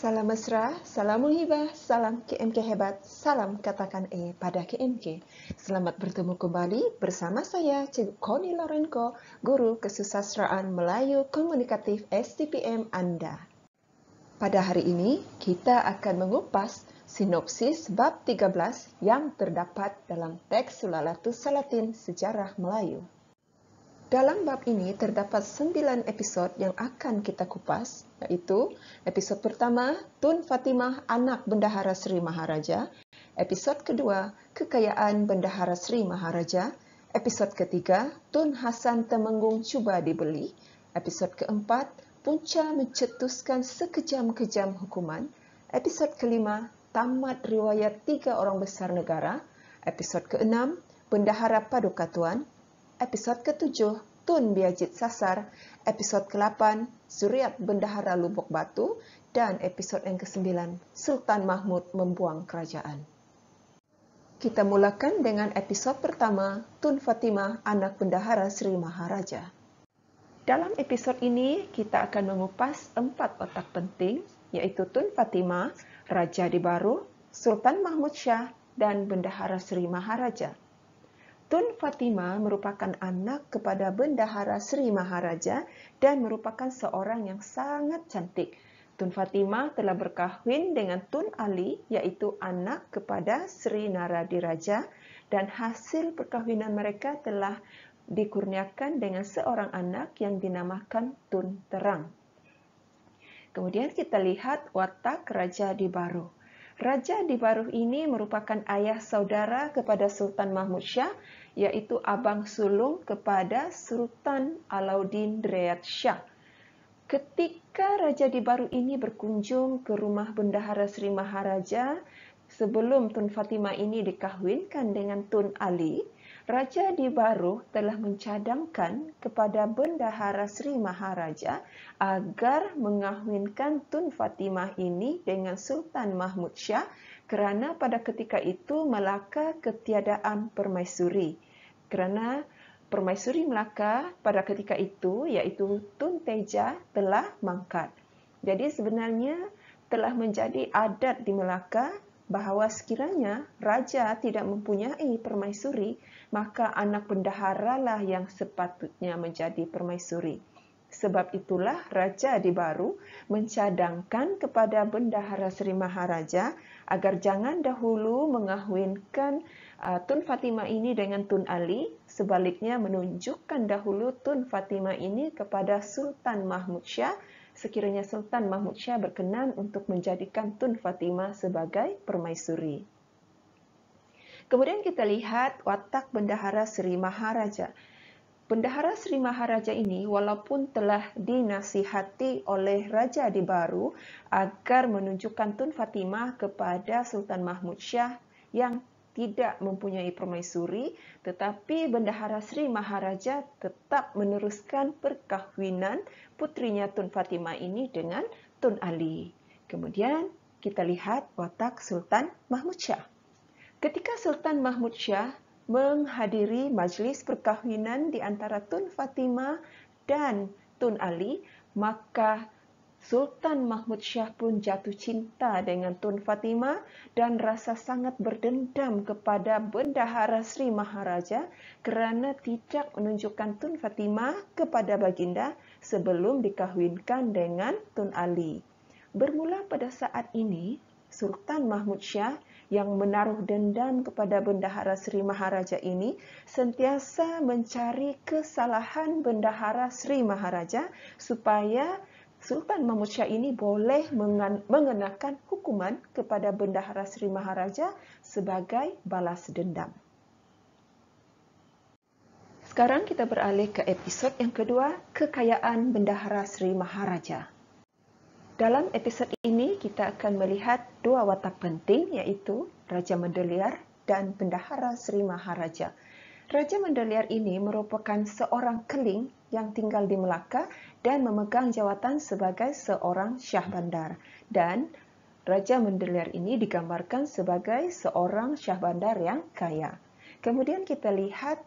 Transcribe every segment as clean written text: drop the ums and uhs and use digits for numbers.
Salam mesra, salam muhibah, salam KMK hebat, salam katakan pada KMK. Selamat bertemu kembali bersama saya, Cikgu Connie Lorenko, Guru Kesusastraan Melayu Komunikatif STPM Anda. Pada hari ini, kita akan mengupas sinopsis bab 13 yang terdapat dalam teks Sulalatus Salatin Sejarah Melayu. Dalam bab ini terdapat 9 episod yang akan kita kupas, yaitu episod pertama, Tun Fatimah Anak Bendahara Sri Maharaja, episod kedua, Kekayaan Bendahara Sri Maharaja, episod ketiga, Tun Hasan Temenggung Cuba Dibeli, episod keempat, Punca Mencetuskan Sekejam-kejam Hukuman, episod kelima, Tamat Riwayat 3 Orang Besar Negara, episod keenam, Bendahara Paduka Tuan, episod ke-7, Tun Biajit Sasar, episod ke-8, Zuriat Bendahara Lubuk Batu, dan episod yang ke-9, Sultan Mahmud Membuang Kerajaan. Kita mulakan dengan episod pertama, Tun Fatimah Anak Bendahara Sri Maharaja. Dalam episod ini, kita akan mengupas 4 otak penting, yaitu Tun Fatimah, Raja di Baru, Sultan Mahmud Shah, dan Bendahara Sri Maharaja. Tun Fatimah merupakan anak kepada Bendahara Sri Maharaja dan merupakan seorang yang sangat cantik. Tun Fatimah telah berkahwin dengan Tun Ali, yaitu anak kepada Sri Naradiraja, dan hasil perkahwinan mereka telah dikurniakan dengan seorang anak yang dinamakan Tun Terang. Kemudian kita lihat watak Raja di Baru. Raja di Baru ini merupakan ayah saudara kepada Sultan Mahmud Shah, yaitu abang sulung kepada Sultan Alauddin Drayat Shah. Ketika Raja di Baru ini berkunjung ke rumah Bendahara Sri Maharaja, sebelum Tun Fatimah ini dikahwinkan dengan Tun Ali, Raja di Baru telah mencadangkan kepada Bendahara Sri Maharaja agar mengahwinkan Tun Fatimah ini dengan Sultan Mahmud Shah kerana pada ketika itu Melaka ketiadaan permaisuri. Kerana permaisuri Melaka pada ketika itu, iaitu Tun Teja, telah mangkat. Jadi sebenarnya telah menjadi adat di Melaka bahawa sekiranya raja tidak mempunyai permaisuri, maka anak bendahara lah yang sepatutnya menjadi permaisuri. Sebab itulah Raja di Baru mencadangkan kepada Bendahara Sri Maharaja agar jangan dahulu mengahwinkan Tun Fatimah ini dengan Tun Ali, sebaliknya menunjukkan dahulu Tun Fatimah ini kepada Sultan Mahmud Shah, sekiranya Sultan Mahmud Shah berkenan untuk menjadikan Tun Fatimah sebagai permaisuri. Kemudian kita lihat watak Bendahara Sri Maharaja. Bendahara Sri Maharaja ini walaupun telah dinasihati oleh Raja di Baru agar menunjukkan Tun Fatimah kepada Sultan Mahmud Shah yang tidak mempunyai permaisuri, tetapi Bendahara Sri Maharaja tetap meneruskan perkahwinan putrinya Tun Fatimah ini dengan Tun Ali. Kemudian kita lihat watak Sultan Mahmud Shah. Ketika Sultan Mahmud Shah menghadiri majlis perkahwinan di antara Tun Fatimah dan Tun Ali, maka Sultan Mahmud Shah pun jatuh cinta dengan Tun Fatimah dan rasa sangat berdendam kepada Bendahara Sri Maharaja kerana tidak menunjukkan Tun Fatimah kepada baginda sebelum dikahwinkan dengan Tun Ali. Bermula pada saat ini, Sultan Mahmud Shah yang menaruh dendam kepada Bendahara Sri Maharaja ini sentiasa mencari kesalahan Bendahara Sri Maharaja supaya Sultan Mahmud Shah ini boleh mengenakan hukuman kepada Bendahara Sri Maharaja sebagai balas dendam. Sekarang kita beralih ke episod yang kedua, Kekayaan Bendahara Sri Maharaja. Dalam episod ini kita akan melihat 2 watak penting, iaitu Raja Mendeliar dan Bendahara Sri Maharaja. Raja Mendeliar ini merupakan seorang keling yang tinggal di Melaka dan memegang jawatan sebagai seorang Syah Bandar. Dan Raja Mendeliar ini digambarkan sebagai seorang Syah Bandar yang kaya. Kemudian kita lihat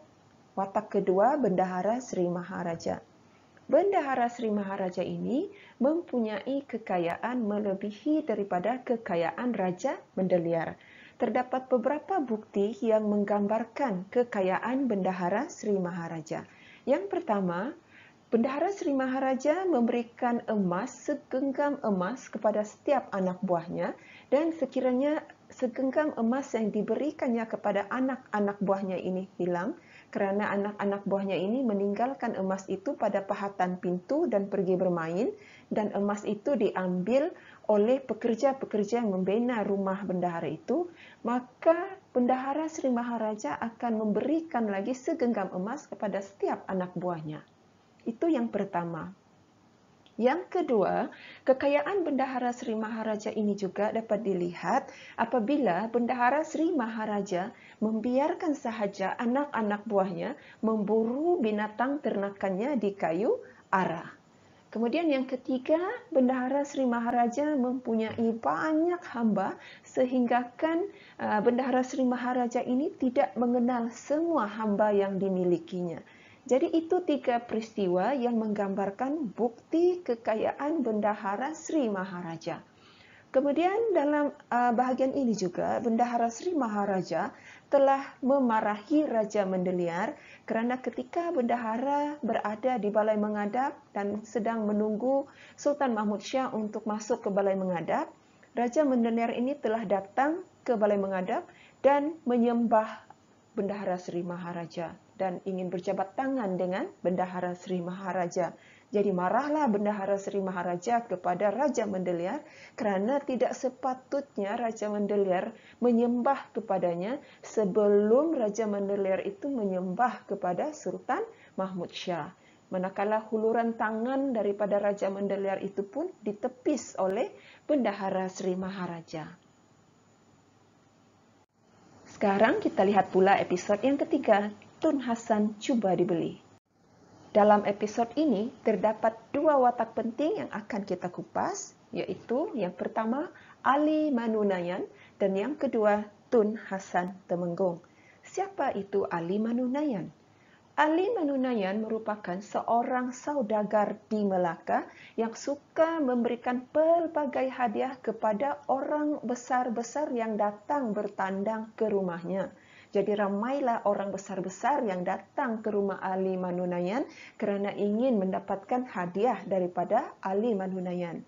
watak kedua Bendahara Sri Maharaja. Bendahara Sri Maharaja ini mempunyai kekayaan melebihi daripada kekayaan Raja Mendelir. Terdapat beberapa bukti yang menggambarkan kekayaan Bendahara Sri Maharaja. Yang pertama, Bendahara Sri Maharaja memberikan emas, segenggam emas kepada setiap anak buahnya, dan sekiranya segenggam emas yang diberikannya kepada anak-anak buahnya ini hilang, kerana anak-anak buahnya ini meninggalkan emas itu pada pahatan pintu dan pergi bermain, dan emas itu diambil oleh pekerja-pekerja yang membina rumah bendahara itu, maka Bendahara Sri Maharaja akan memberikan lagi segenggam emas kepada setiap anak buahnya. Itu yang pertama. Yang kedua, kekayaan Bendahara Sri Maharaja ini juga dapat dilihat apabila Bendahara Sri Maharaja membiarkan sahaja anak-anak buahnya memburu binatang ternakannya di kayu ara. Kemudian yang ketiga, Bendahara Sri Maharaja mempunyai banyak hamba sehinggakan Bendahara Sri Maharaja ini tidak mengenal semua hamba yang dimilikinya. Jadi itu 3 peristiwa yang menggambarkan bukti kekayaan Bendahara Sri Maharaja. Kemudian dalam bahagian ini juga, Bendahara Sri Maharaja telah memarahi Raja Mendelir kerana ketika bendahara berada di Balai Mengadap dan sedang menunggu Sultan Mahmud Shah untuk masuk ke Balai Mengadap, Raja Mendelir ini telah datang ke Balai Mengadap dan menyembah Bendahara Sri Maharaja dan ingin berjabat tangan dengan Bendahara Sri Maharaja. Jadi marahlah Bendahara Sri Maharaja kepada Raja Mendelir kerana tidak sepatutnya Raja Mendelir menyembah kepadanya sebelum Raja Mendelir itu menyembah kepada Sultan Mahmud Shah. Manakala huluran tangan daripada Raja Mendelir itu pun ditepis oleh Bendahara Sri Maharaja. Sekarang kita lihat pula episod yang ketiga, Tun Hasan cuba dibeli. Dalam episod ini terdapat 2 watak penting yang akan kita kupas, iaitu yang pertama Ali Manunayan dan yang kedua Tun Hasan Temenggung. Siapa itu Ali Manunayan? Ali Manunayan merupakan seorang saudagar di Melaka yang suka memberikan pelbagai hadiah kepada orang besar-besar yang datang bertandang ke rumahnya. Jadi ramailah orang besar-besar yang datang ke rumah Ali Manunayan kerana ingin mendapatkan hadiah daripada Ali Manunayan.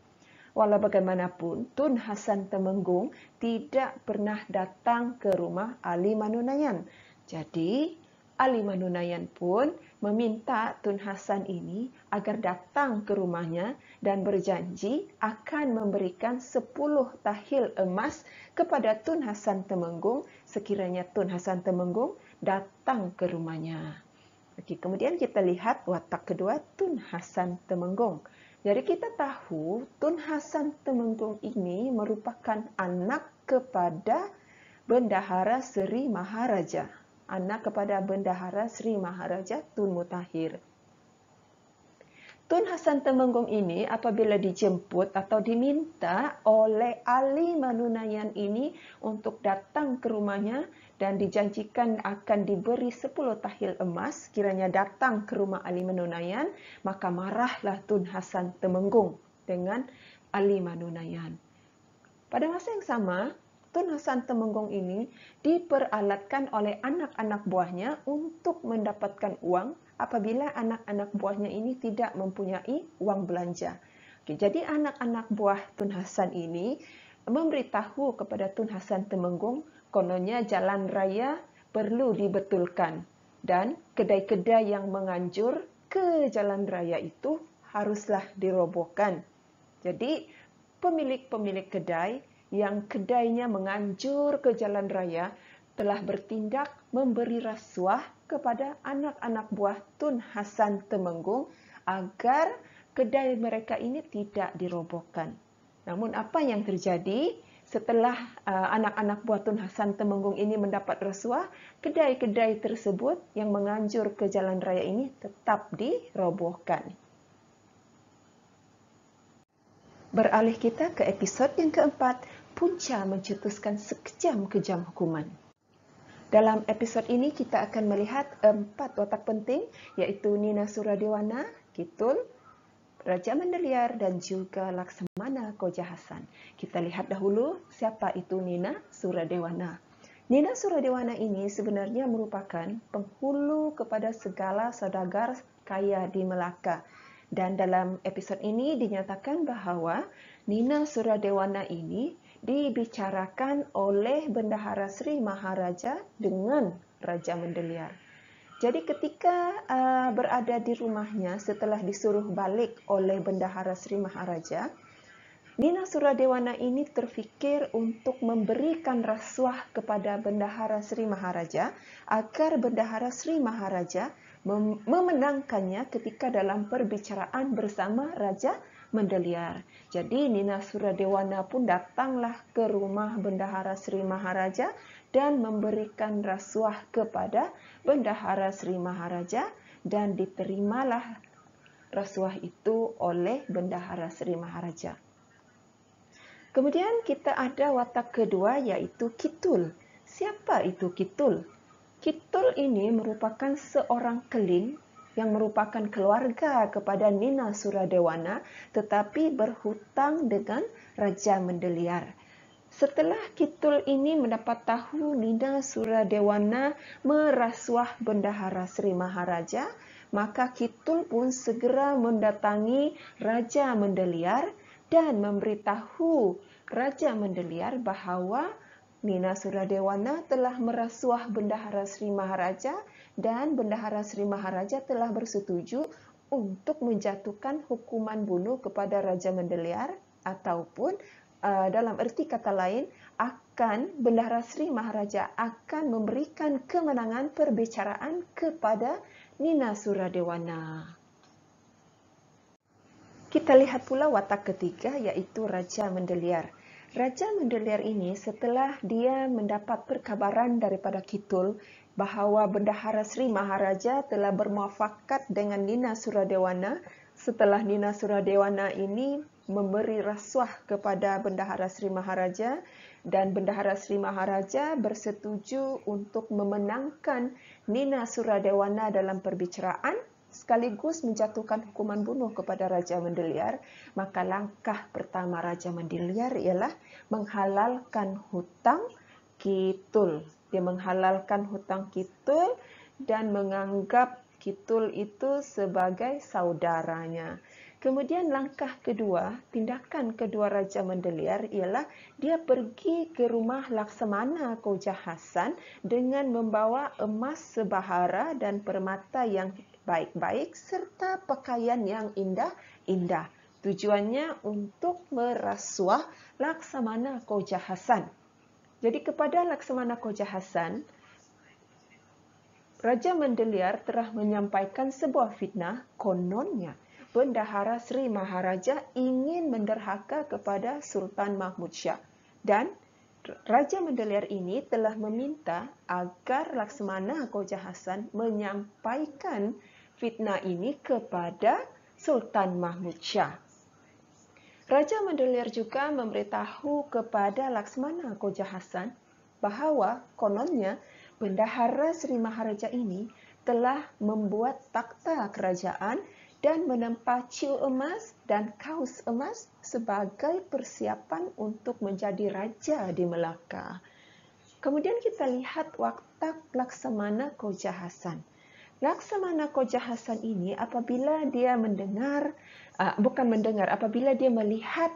Walau bagaimanapun, Tun Hasan Temenggung tidak pernah datang ke rumah Ali Manunayan. Jadi, Ali Manunayan pun meminta Tun Hasan ini agar datang ke rumahnya dan berjanji akan memberikan 10 tahil emas kepada Tun Hasan Temenggung sekiranya Tun Hasan Temenggung datang ke rumahnya. Okey, kemudian kita lihat watak kedua Tun Hasan Temenggung. Jadi kita tahu Tun Hasan Temenggung ini merupakan anak kepada Bendahara Sri Maharaja. Anak kepada Bendahara Sri Maharaja Tun Mutahir. Tun Hasan Temenggung ini apabila dijemput atau diminta oleh Ali Manunayan ini untuk datang ke rumahnya dan dijanjikan akan diberi 10 tahil emas kiranya datang ke rumah Ali Manunayan, maka marahlah Tun Hasan Temenggung dengan Ali Manunayan. Pada masa yang sama, Tun Hasan Temenggung ini diperalatkan oleh anak-anak buahnya untuk mendapatkan uang apabila anak-anak buahnya ini tidak mempunyai uang belanja. Okey, jadi anak-anak buah Tun Hasan ini memberitahu kepada Tun Hasan Temenggung kononnya jalan raya perlu dibetulkan dan kedai-kedai yang menganjur ke jalan raya itu haruslah dirobohkan. Jadi pemilik-pemilik kedai yang kedainya menganjur ke jalan raya telah bertindak memberi rasuah kepada anak-anak buah Tun Hasan Temenggung agar kedai mereka ini tidak dirobohkan. Namun apa yang terjadi setelah anak-anak buah Tun Hasan Temenggung ini mendapat rasuah, kedai-kedai tersebut yang menganjur ke jalan raya ini tetap dirobohkan. Beralih kita ke episod yang keempat, Punca mencetuskan sekejam-kejam hukuman. Dalam episod ini kita akan melihat 4 watak penting, iaitu Nina Suradewana, Kitul, Raja Mandaliar dan juga Laksamana Koja Hasan. Kita lihat dahulu siapa itu Nina Suradewana. Nina Suradewana ini sebenarnya merupakan penghulu kepada segala saudagar kaya di Melaka. Dan dalam episod ini dinyatakan bahawa Nina Suradewana ini dibicarakan oleh Bendahara Sri Maharaja dengan Raja Mandaliar. Jadi ketika berada di rumahnya setelah disuruh balik oleh Bendahara Sri Maharaja, Nina Suradewana ini terfikir untuk memberikan rasuah kepada Bendahara Sri Maharaja agar Bendahara Sri Maharaja memenangkannya ketika dalam perbicaraan bersama Raja Mandaliar. Jadi Nina Suradewana pun datanglah ke rumah Bendahara Sri Maharaja dan memberikan rasuah kepada Bendahara Sri Maharaja dan diterimalah rasuah itu oleh Bendahara Sri Maharaja. Kemudian kita ada watak kedua yaitu Kitul. Siapa itu Kitul? Kitul ini merupakan seorang keling yang merupakan keluarga kepada Nina Suradewana tetapi berhutang dengan Raja Mandaliar. Setelah Kitul ini mendapat tahu Nina Suradewana merasuah Bendahara Sri Maharaja, maka Kitul pun segera mendatangi Raja Mandaliar dan memberitahu Raja Mandaliar bahawa Nina Suradewana telah merasuah Bendahara Sri Maharaja dan Bendahara Sri Maharaja telah bersetuju untuk menjatuhkan hukuman bunuh kepada Raja Mandaliar ataupun dalam erti kata lain, Bendahara Sri Maharaja akan memberikan kemenangan perbicaraan kepada Nina Suradewana. Kita lihat pula watak ketiga yaitu Raja Mandaliar. Raja Mandaliar ini setelah dia mendapat perkabaran daripada Kitul bahawa Bendahara Sri Maharaja telah bermuafakat dengan Nina Suradewana, setelah Nina Suradewana ini memberi rasuah kepada Bendahara Sri Maharaja dan Bendahara Sri Maharaja bersetuju untuk memenangkan Nina Suradewana dalam perbicaraan sekaligus menjatuhkan hukuman bunuh kepada Raja Mandaliar, maka langkah pertama Raja Mandaliar ialah menghalalkan hutang Kitul. Dia menghalalkan hutang Kitul dan menganggap Kitul itu sebagai saudaranya. Kemudian langkah kedua, tindakan kedua Raja Mandaliar ialah dia pergi ke rumah Laksamana Koja Hasan dengan membawa emas sebahara dan permata yang baik-baik serta pakaian yang indah-indah. Tujuannya untuk merasuah Laksamana Koja Hasan. Jadi kepada Laksamana Koja Hasan, Raja Mandaliar telah menyampaikan sebuah fitnah. Kononnya Bendahara Sri Maharaja ingin menderhaka kepada Sultan Mahmud Shah dan Raja Mandaliar ini telah meminta agar Laksamana Koja Hasan menyampaikan fitnah ini kepada Sultan Mahmud Shah. Raja Mandaliar juga memberitahu kepada Laksamana Koja Hasan bahawa kononnya Bendahara Sri Maharaja ini telah membuat takhta kerajaan dan menempa ciu emas dan kaus emas sebagai persiapan untuk menjadi raja di Melaka. Kemudian kita lihat watak Laksamana Koja Hasan. Laksamana Koja Hasan ini apabila dia apabila dia melihat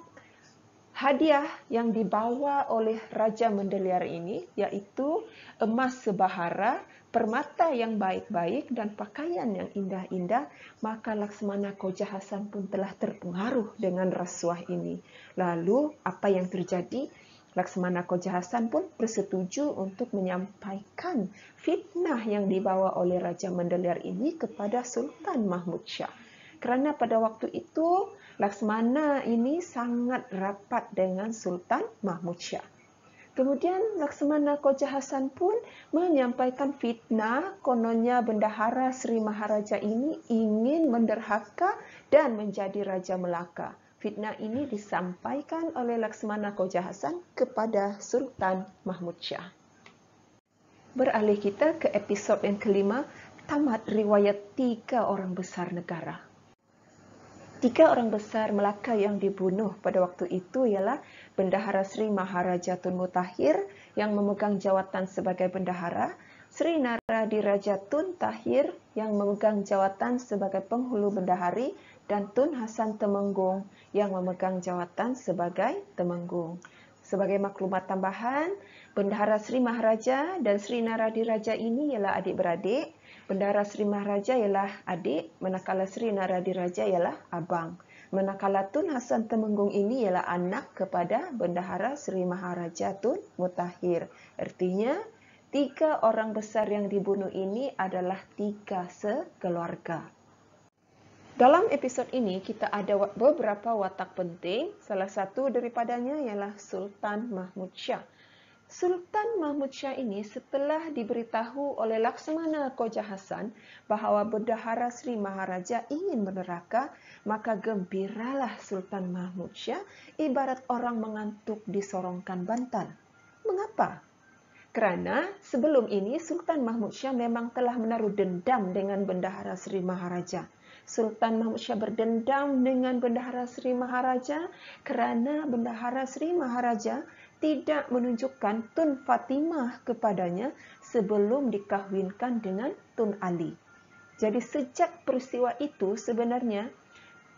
hadiah yang dibawa oleh Raja Mandaliar ini, yaitu emas sebahara, permata yang baik-baik dan pakaian yang indah-indah, maka Laksamana Koja Hasan pun telah terpengaruh dengan rasuah ini. Lalu apa yang terjadi? Laksamana Koja Hasan pun bersetuju untuk menyampaikan fitnah yang dibawa oleh Raja Mandaliar ini kepada Sultan Mahmud Shah. Kerana pada waktu itu Laksamana ini sangat rapat dengan Sultan Mahmud Shah. Kemudian Laksamana Koja Hasan pun menyampaikan fitnah kononnya Bendahara Sri Maharaja ini ingin menderhaka dan menjadi Raja Melaka. Fitnah ini disampaikan oleh Laksamana Koja Hasan kepada Sultan Mahmud Shah. Beralih kita ke episod yang kelima, tamat riwayat 3 orang besar negara. Tiga orang besar Melaka yang dibunuh pada waktu itu ialah Bendahara Sri Maharaja Tun Mutahir yang memegang jawatan sebagai bendahara, Sri Naradiraja Tun Tahir yang memegang jawatan sebagai penghulu bendahari, dan Tun Hasan Temenggung yang memegang jawatan sebagai temenggung. Sebagai maklumat tambahan, Bendahara Sri Maharaja dan Sri Naradiraja ini ialah adik-beradik. Bendahara Sri Maharaja ialah adik, manakala Sri Naradiraja ialah abang. Manakala Tun Hasan Temenggung ini ialah anak kepada Bendahara Sri Maharaja Tun Mutahir. Artinya, tiga orang besar yang dibunuh ini adalah tiga sekeluarga. Dalam episod ini, kita ada beberapa watak penting. Salah satu daripadanya ialah Sultan Mahmud Shah. Sultan Mahmud Shah ini setelah diberitahu oleh Laksamana Koja Hasan bahawa Bendahara Sri Maharaja ingin meneraka, maka gembiralah Sultan Mahmud Shah ibarat orang mengantuk di sorongkan bantal. Mengapa? Kerana sebelum ini Sultan Mahmud Shah memang telah menaruh dendam dengan Bendahara Sri Maharaja. Sultan Mahmud Shah berdendam dengan Bendahara Sri Maharaja kerana Bendahara Sri Maharaja tidak menunjukkan Tun Fatimah kepadanya sebelum dikahwinkan dengan Tun Ali. Jadi sejak peristiwa itu sebenarnya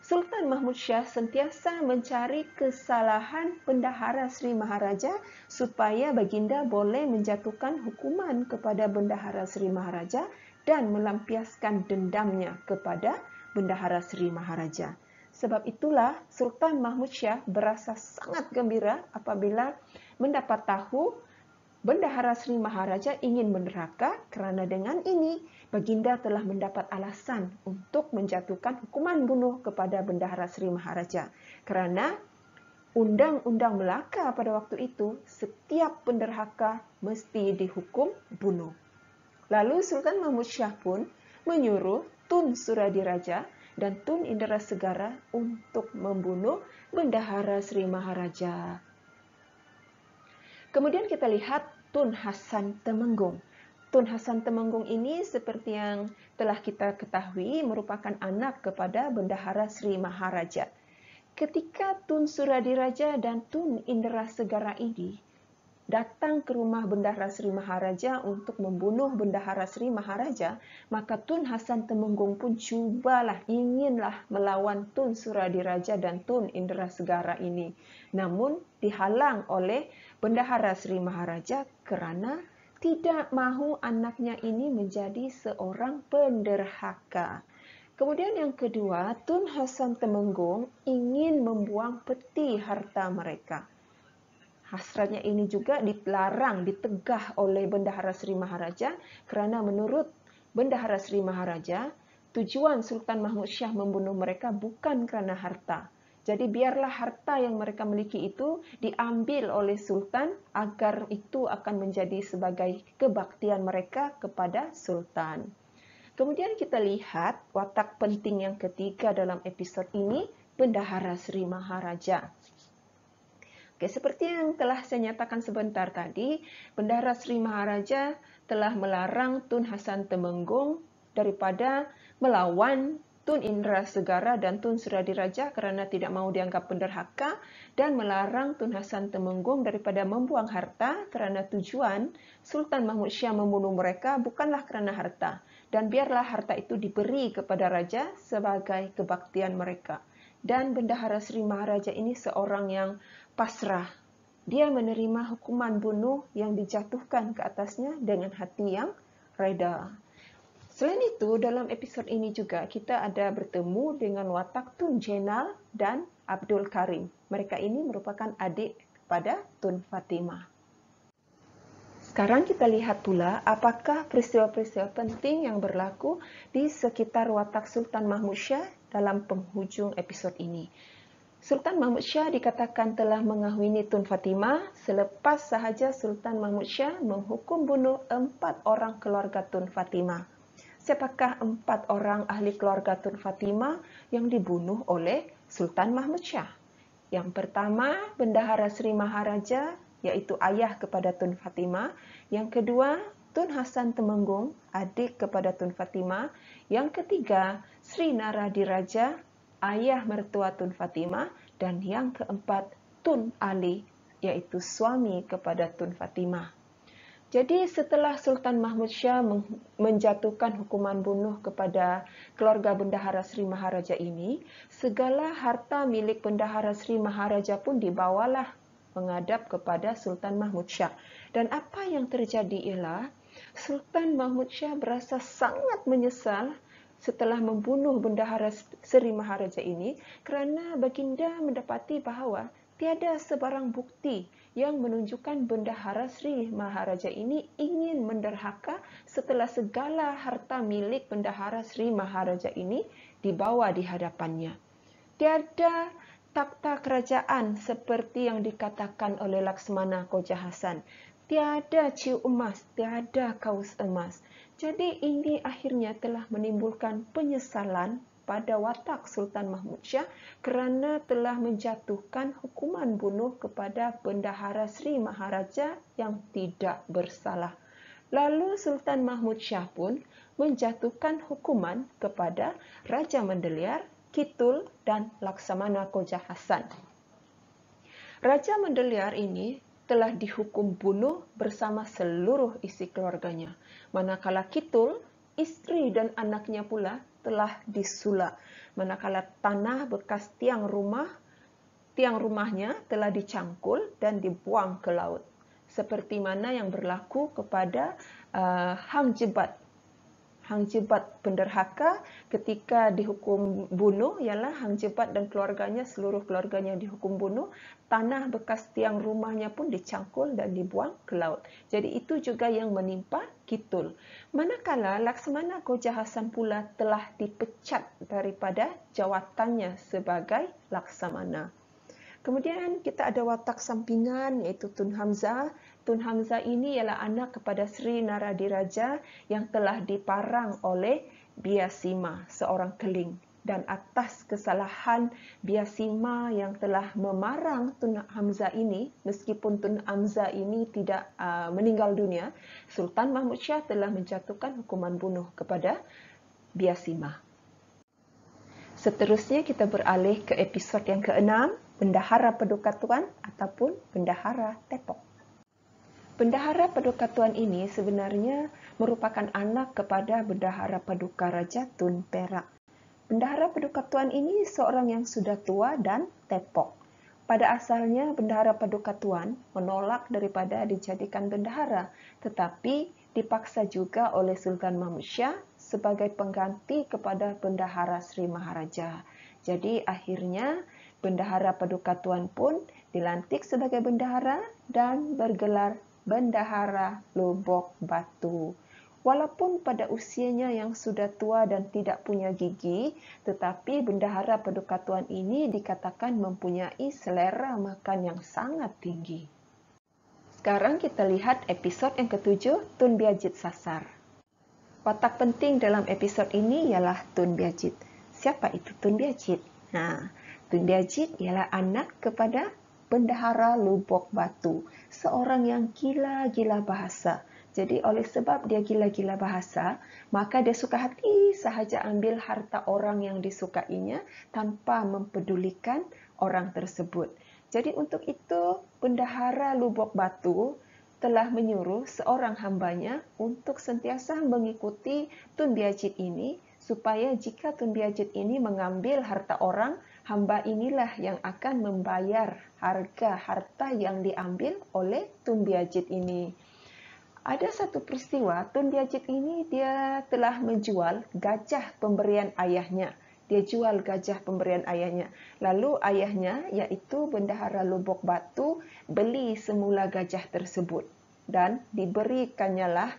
Sultan Mahmud Shah sentiasa mencari kesalahan Bendahara Sri Maharaja supaya baginda boleh menjatuhkan hukuman kepada Bendahara Sri Maharaja dan melampiaskan dendamnya kepada Bendahara Sri Maharaja. Sebab itulah Sultan Mahmud Shah berasa sangat gembira apabila mendapat tahu Bendahara Sri Maharaja ingin meneraka kerana dengan ini baginda telah mendapat alasan untuk menjatuhkan hukuman bunuh kepada Bendahara Sri Maharaja. Kerana undang-undang Melaka pada waktu itu setiap penderhaka mesti dihukum bunuh. Lalu Sultan Mahmud Shah pun menyuruh Tun Suradiraja dan Tun Indra Segara untuk membunuh Bendahara Sri Maharaja. Kemudian kita lihat Tun Hasan Temenggung. Tun Hasan Temenggung ini seperti yang telah kita ketahui merupakan anak kepada Bendahara Sri Maharaja. Ketika Tun Suradiraja dan Tun Indra Segara ini datang ke rumah Bendahara Sri Maharaja untuk membunuh Bendahara Sri Maharaja, maka Tun Hasan Temenggung pun inginlah melawan Tun Suradiraja dan Tun Indra Segara ini. Namun dihalang oleh Bendahara Sri Maharaja kerana tidak mahu anaknya ini menjadi seorang penderhaka. Kemudian yang kedua, Tun Hasan Temenggung ingin membuang peti harta mereka. Hasratnya ini juga dilarang, ditegah oleh Bendahara Sri Maharaja kerana menurut Bendahara Sri Maharaja, tujuan Sultan Mahmud Shah membunuh mereka bukan kerana harta. Jadi biarlah harta yang mereka miliki itu diambil oleh Sultan agar itu akan menjadi sebagai kebaktian mereka kepada Sultan. Kemudian kita lihat watak penting yang ketiga dalam episod ini, Bendahara Sri Maharaja. Seperti yang telah saya nyatakan sebentar tadi, Bendahara Sri Maharaja telah melarang Tun Hasan Temenggung daripada melawan Tun Indra Segara dan Tun Suradiraja kerana tidak mahu dianggap penderhaka dan melarang Tun Hasan Temenggung daripada membuang harta kerana tujuan Sultan Mahmud Shah membunuh mereka bukanlah kerana harta dan biarlah harta itu diberi kepada raja sebagai kebaktian mereka. Dan Bendahara Sri Maharaja ini seorang yang pasrah. Dia menerima hukuman bunuh yang dijatuhkan ke atasnya dengan hati yang reda. Selain itu, dalam episod ini juga kita ada bertemu dengan watak Tun Jenal dan Abdul Karim. Mereka ini merupakan adik kepada Tun Fatimah. Sekarang kita lihat pula apakah peristiwa-peristiwa penting yang berlaku di sekitar watak Sultan Mahmud Shah dalam penghujung episod ini. Sultan Mahmud Shah dikatakan telah mengahwini Tun Fatimah selepas sahaja Sultan Mahmud Shah menghukum bunuh 4 orang keluarga Tun Fatimah. Siapakah 4 orang ahli keluarga Tun Fatimah yang dibunuh oleh Sultan Mahmud Shah? Yang pertama, Bendahara Sri Maharaja, iaitu ayah kepada Tun Fatimah. Yang kedua, Tun Hasan Temenggung, adik kepada Tun Fatimah. Yang ketiga, Sri Naradiraja, ayah mertua Tun Fatimah, dan yang keempat Tun Ali, yaitu suami kepada Tun Fatimah. Jadi setelah Sultan Mahmud Shah menjatuhkan hukuman bunuh kepada keluarga Bendahara Sri Maharaja ini, segala harta milik Bendahara Sri Maharaja pun dibawalah menghadap kepada Sultan Mahmud Shah. Dan apa yang terjadi ialah Sultan Mahmud Shah berasa sangat menyesal setelah membunuh Bendahara Sri Maharaja ini kerana baginda mendapati bahawa tiada sebarang bukti yang menunjukkan Bendahara Sri Maharaja ini ingin menderhaka setelah segala harta milik Bendahara Sri Maharaja ini dibawa di hadapannya. Tiada takhta kerajaan seperti yang dikatakan oleh Laksmana Koja Hasan. Tiada ciu emas, tiada kaus emas. Jadi ini akhirnya telah menimbulkan penyesalan pada watak Sultan Mahmud Shah kerana telah menjatuhkan hukuman bunuh kepada Bendahara Sri Maharaja yang tidak bersalah. Lalu Sultan Mahmud Shah pun menjatuhkan hukuman kepada Raja Mendeliyar, Kitul, dan Laksamana Koja Hasan. Raja Mendeliyar ini telah dihukum bunuh bersama seluruh isi keluarganya. Manakala Kitul, isteri dan anaknya pula telah disulak. Manakala tanah bekas tiang rumahnya telah dicangkul dan dibuang ke laut. Seperti mana yang berlaku kepada Hang Jebat. Hang Jebat penderhaka ketika dihukum bunuh ialah Hang Jebat dan keluarganya, seluruh keluarganya dihukum bunuh. Tanah bekas tiang rumahnya pun dicangkul dan dibuang ke laut. Jadi itu juga yang menimpa Kitul. Manakala Laksamana Koja Hasan pula telah dipecat daripada jawatannya sebagai Laksamana. Kemudian kita ada watak sampingan iaitu Tun Hamzah. Tun Hamzah ini ialah anak kepada Sri Naradiraja yang telah diparang oleh Biasima, seorang keling. Dan atas kesalahan Biasima yang telah memarang Tun Hamzah ini, meskipun Tun Hamzah ini tidak meninggal dunia, Sultan Mahmud Shah telah menjatuhkan hukuman bunuh kepada Biasima. Seterusnya kita beralih ke episod yang ke-6, Bendahara Paduka Tuan ataupun Bendahara Tepok. Bendahara Paduka Tuan ini sebenarnya merupakan anak kepada Bendahara Paduka Raja Tun Perak. Bendahara Paduka Tuan ini seorang yang sudah tua dan tepok. Pada asalnya Bendahara Paduka Tuan menolak daripada dijadikan bendahara, tetapi dipaksa juga oleh Sultan Mahmud Shah sebagai pengganti kepada Bendahara Sri Maharaja. Jadi akhirnya Bendahara Paduka Tuan pun dilantik sebagai bendahara dan bergelar Bendahara Lubuk Batu. Walaupun pada usianya yang sudah tua dan tidak punya gigi, tetapi Bendahara Paduka Tuan ini dikatakan mempunyai selera makan yang sangat tinggi. Sekarang kita lihat episod yang ke-7, Tun Biajit Sasar. Watak penting dalam episod ini ialah Tun Biajit. Siapa itu Tun Biajit? Tun Biajit ialah anak kepada Bendahara Lubuk Batu, seorang yang gila-gila bahasa. Jadi oleh sebab dia gila-gila bahasa, maka dia suka hati sahaja ambil harta orang yang disukainya tanpa mempedulikan orang tersebut. Jadi untuk itu, Bendahara Lubuk Batu telah menyuruh seorang hambanya untuk sentiasa mengikuti Tun Biajit ini, supaya jika Tun Biajit ini mengambil harta orang, hamba inilah yang akan membayar harga harta yang diambil oleh Tun Biajit ini. Ada satu peristiwa, Tun Biajit ini dia telah menjual gajah pemberian ayahnya. Dia jual gajah pemberian ayahnya. Lalu ayahnya, iaitu Bendahara Lubuk Batu, beli semula gajah tersebut. Dan diberikannya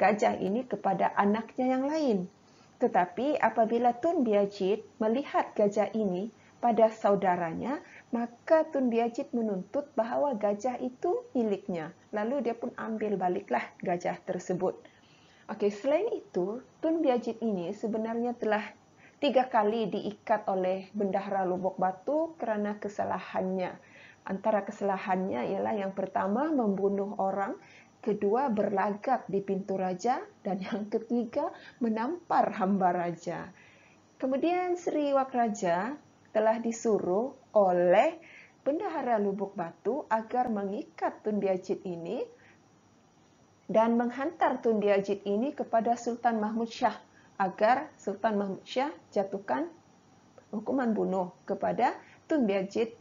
gajah ini kepada anaknya yang lain. Tetapi apabila Tun Biajit melihat gajah ini pada saudaranya, maka Tun Biajit menuntut bahawa gajah itu miliknya. Lalu dia pun ambil baliklah gajah tersebut. Selain itu, Tun Biajit ini sebenarnya telah 3 kali diikat oleh Bendahara Lubuk Batu kerana kesalahannya. Antara kesalahannya ialah yang pertama membunuh orang, kedua berlagak di pintu raja, dan yang ketiga menampar hamba raja. Kemudian Sri Wakraja telah disuruh oleh Bendahara Lubuk Batu agar mengikat Tun Biajit ini dan menghantar Tun Biajit ini kepada Sultan Mahmud Shah agar Sultan Mahmud Shah jatuhkan hukuman bunuh kepada Tun Biajit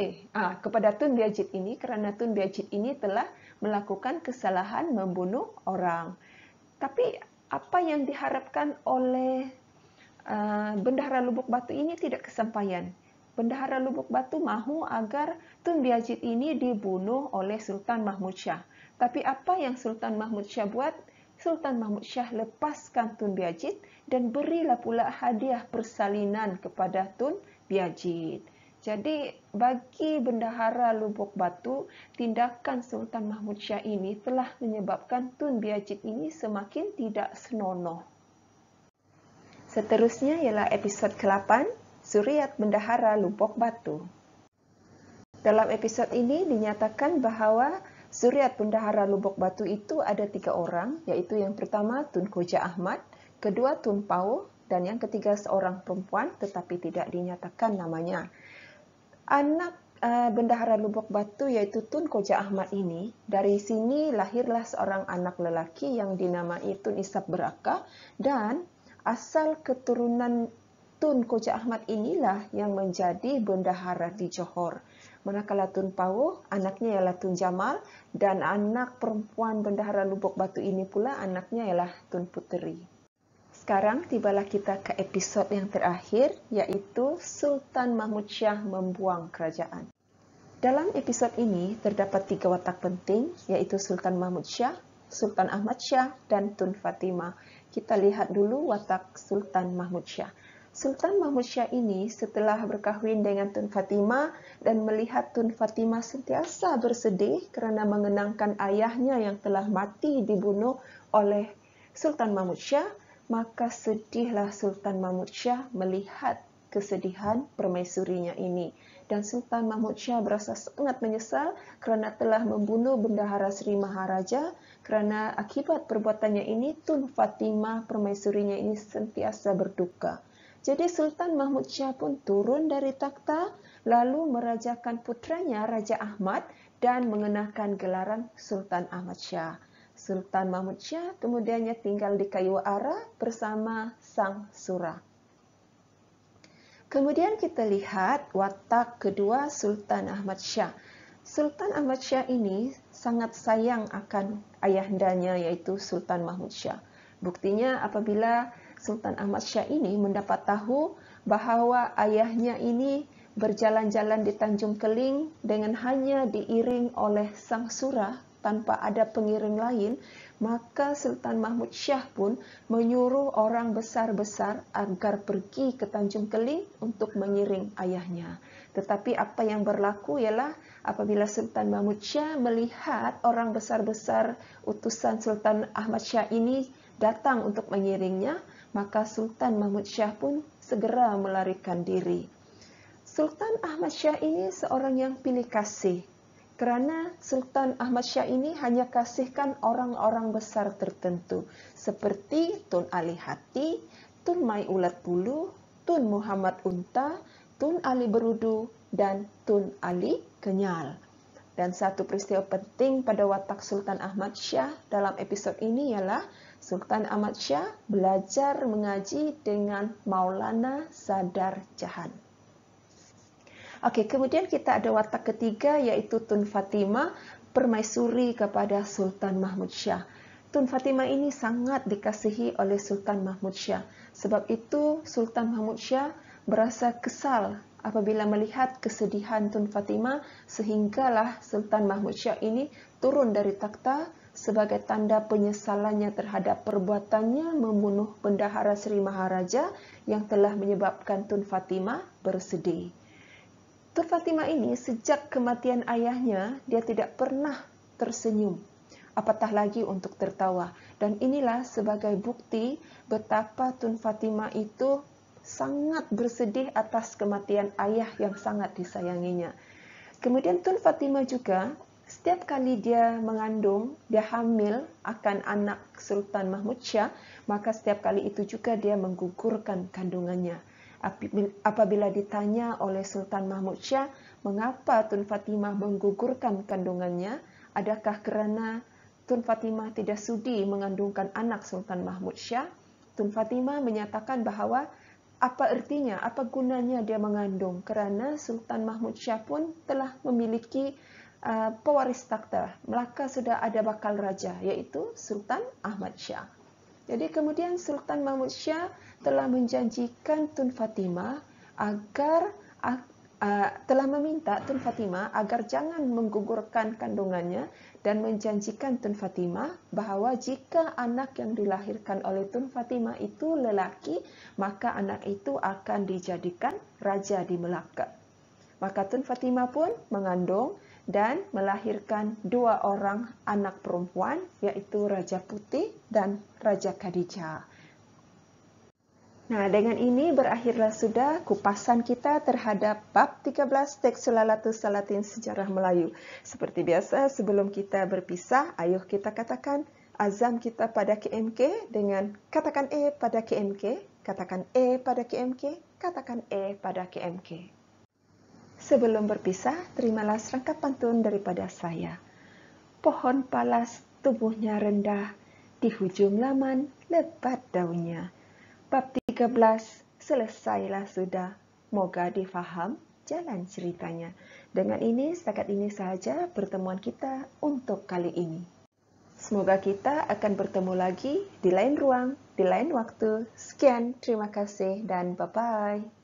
ini kerana Tun Biajit ini telah melakukan kesalahan membunuh orang. Tapi apa yang diharapkan oleh Bendahara Lubuk Batu ini tidak kesampaian. Bendahara Lubuk Batu mahu agar Tun Biajit ini dibunuh oleh Sultan Mahmud Shah. Tapi apa yang Sultan Mahmud Shah buat? Sultan Mahmud Shah lepaskan Tun Biajit dan berilah pula hadiah persalinan kepada Tun Biajit. Jadi bagi Bendahara Lubuk Batu, tindakan Sultan Mahmud Shah ini telah menyebabkan Tun Biajit ini semakin tidak senonoh. Seterusnya ialah episod ke-8, Suriat Bendahara Lubuk Batu. Dalam episod ini dinyatakan bahawa Suriat Bendahara Lubuk Batu itu ada 3 orang, iaitu yang pertama Tun Koja Ahmad, kedua Tun Pau, dan yang ketiga seorang perempuan tetapi tidak dinyatakan namanya. Anak Bendahara Lubuk Batu iaitu Tun Koja Ahmad ini, dari sini lahirlah seorang anak lelaki yang dinamai Tun Ishak Beraka, dan asal keturunan Tun Koja Ahmad inilah yang menjadi bendahara di Johor. Manakala Tun Pau, anaknya ialah Tun Jamal, dan anak perempuan Bendahara Lubuk Batu ini pula anaknya ialah Tun Puteri. Sekarang tibalah kita ke episod yang terakhir, iaitu Sultan Mahmud Shah membuang kerajaan. Dalam episod ini terdapat 3 watak penting, iaitu Sultan Mahmud Shah, Sultan Ahmad Shah, dan Tun Fatimah. Kita lihat dulu watak Sultan Mahmud Shah. Sultan Mahmud Shah ini setelah berkahwin dengan Tun Fatimah dan melihat Tun Fatimah sentiasa bersedih kerana mengenangkan ayahnya yang telah mati dibunuh oleh Sultan Mahmud Shah, maka sedihlah Sultan Mahmud Shah melihat kesedihan permaisurinya ini. Dan Sultan Mahmud Shah berasa sangat menyesal kerana telah membunuh Bendahara Sri Maharaja, kerana akibat perbuatannya ini Tun Fatimah permaisurinya ini sentiasa berduka. Jadi Sultan Mahmud Shah pun turun dari takhta lalu merajakan putranya Raja Ahmad dan mengenakan gelaran Sultan Ahmad Shah. Sultan Mahmud Shah kemudiannya tinggal di Kayu Ara bersama sang Surah. Kemudian kita lihat watak kedua Sultan Ahmad Shah. Sultan Ahmad Shah ini sangat sayang akan ayahandanya iaitu Sultan Mahmud Shah. Buktinya apabila Sultan Ahmad Shah ini mendapat tahu bahawa ayahnya ini berjalan-jalan di Tanjung Keling dengan hanya diiring oleh sang Surah tanpa ada pengiring lain, maka Sultan Mahmud Shah pun menyuruh orang besar-besar agar pergi ke Tanjung Keling untuk mengiring ayahnya. Tetapi apa yang berlaku ialah apabila Sultan Mahmud Shah melihat orang besar-besar utusan Sultan Ahmad Shah ini datang untuk mengiringnya, maka Sultan Mahmud Shah pun segera melarikan diri. Sultan Ahmad Shah ini seorang yang pilih kasih, kerana Sultan Ahmad Shah ini hanya kasihkan orang-orang besar tertentu seperti Tun Ali Hati, Tun Mai Ulat Bulu, Tun Muhammad Unta, Tun Ali Berudu, dan Tun Ali Kenyal. Dan satu peristiwa penting pada watak Sultan Ahmad Shah dalam episod ini ialah Sultan Ahmad Shah belajar mengaji dengan Maulana Sadar Jahan. Okey, kemudian kita ada watak ketiga iaitu Tun Fatimah, permaisuri kepada Sultan Mahmud Shah. Tun Fatimah ini sangat dikasihi oleh Sultan Mahmud Shah. Sebab itu Sultan Mahmud Shah berasa kesal apabila melihat kesedihan Tun Fatimah, sehinggalah Sultan Mahmud Shah ini turun dari takhta sebagai tanda penyesalannya terhadap perbuatannya membunuh Bendahara Sri Maharaja yang telah menyebabkan Tun Fatimah bersedih. Tun Fatimah ini sejak kematian ayahnya, dia tidak pernah tersenyum, apatah lagi untuk tertawa. Dan inilah sebagai bukti betapa Tun Fatimah itu sangat bersedih atas kematian ayah yang sangat disayanginya. Kemudian Tun Fatimah juga, setiap kali dia mengandung, dia hamil akan anak Sultan Mahmud Shah, maka setiap kali itu juga dia menggugurkan kandungannya. Apabila ditanya oleh Sultan Mahmud Syah mengapa Tun Fatimah menggugurkan kandungannya, adakah kerana Tun Fatimah tidak sudi mengandungkan anak Sultan Mahmud Syah? Tun Fatimah menyatakan bahawa apa ertinya, apa gunanya dia mengandung, kerana Sultan Mahmud Syah pun telah memiliki pewaris takhta. Melaka sudah ada bakal raja, iaitu Sultan Ahmad Syah. Jadi kemudian Sultan Mahmud Syah telah menjanjikan Tun Fatimah agar telah meminta Tun Fatimah agar jangan menggugurkan kandungannya dan menjanjikan Tun Fatimah bahawa jika anak yang dilahirkan oleh Tun Fatimah itu lelaki, maka anak itu akan dijadikan raja di Melaka. Maka Tun Fatimah pun mengandung dan melahirkan 2 orang anak perempuan, iaitu Raja Putih dan Raja Khadijah. Nah, dengan ini berakhirlah sudah kupasan kita terhadap bab 13 teks Sulalatus Salatin Sejarah Melayu. Seperti biasa, sebelum kita berpisah, ayuh kita katakan azam kita pada KMK dengan katakan pada KMK, katakan pada KMK, katakan pada KMK. Sebelum berpisah, terimalah serangkap pantun daripada saya. Pohon palas tubuhnya rendah, di hujung laman lebat daunnya. Bab 13 selesailah sudah, moga difaham jalan ceritanya. Dengan ini, setakat ini sahaja pertemuan kita untuk kali ini. Semoga kita akan bertemu lagi di lain ruang, di lain waktu. Sekian, terima kasih dan bye-bye.